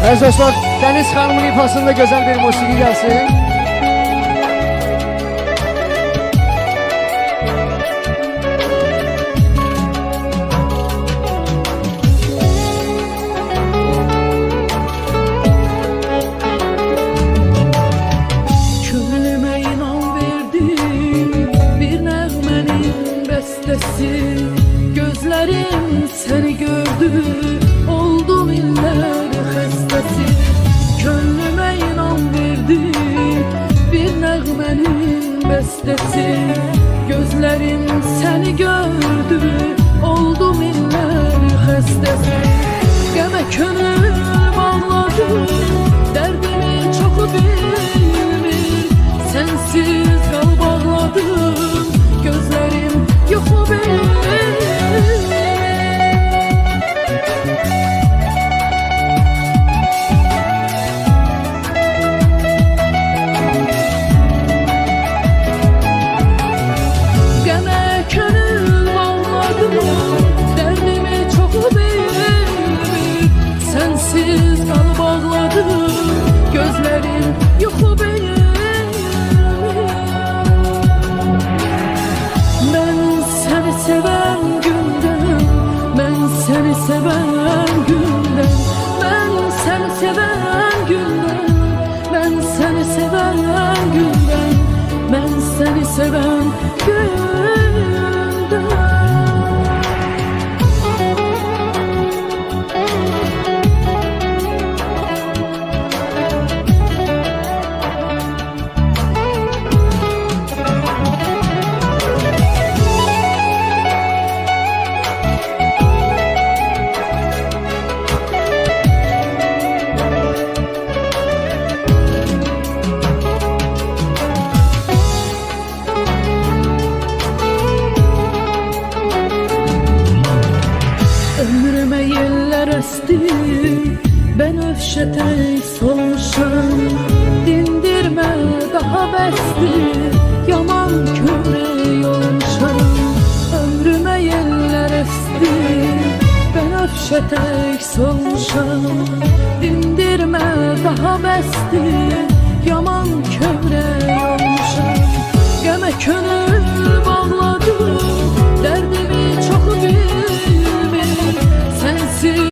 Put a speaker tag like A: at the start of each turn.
A: Əziz dostlar, Dəniz xanımın ifasında gözəl bir musiqi gəlsin.
B: Könlüme inan verdi bir nəğmənin bəstəsi. Gözlerim seni gördü, oldum iller xəstəsi. Könlüme inan verdi bir nəğmənin bəstəsi. Gözlerim seni gördü, oldum iller xəstəsi. Qəmə könül bağladı, dərdimi çoxu bilmir. Sensiz qalb ağladım, gözlerim yoxu bilmir. Sensiz qalb ağladım, gözlerim yoxu benim. Ben seni seven günden, ben seni seven günden, ben seni seven günden, ben seni seven günden, ben seni seven günden. Ömrüme yeller esti, ben öfşetek solmuşam. Dindirme daha besti, yaman kömre olmuşam. Ömrüme yeller esti, ben öfşetek solmuşam. Dindirme daha besti, yaman kömre olmuşam. Qəmə könül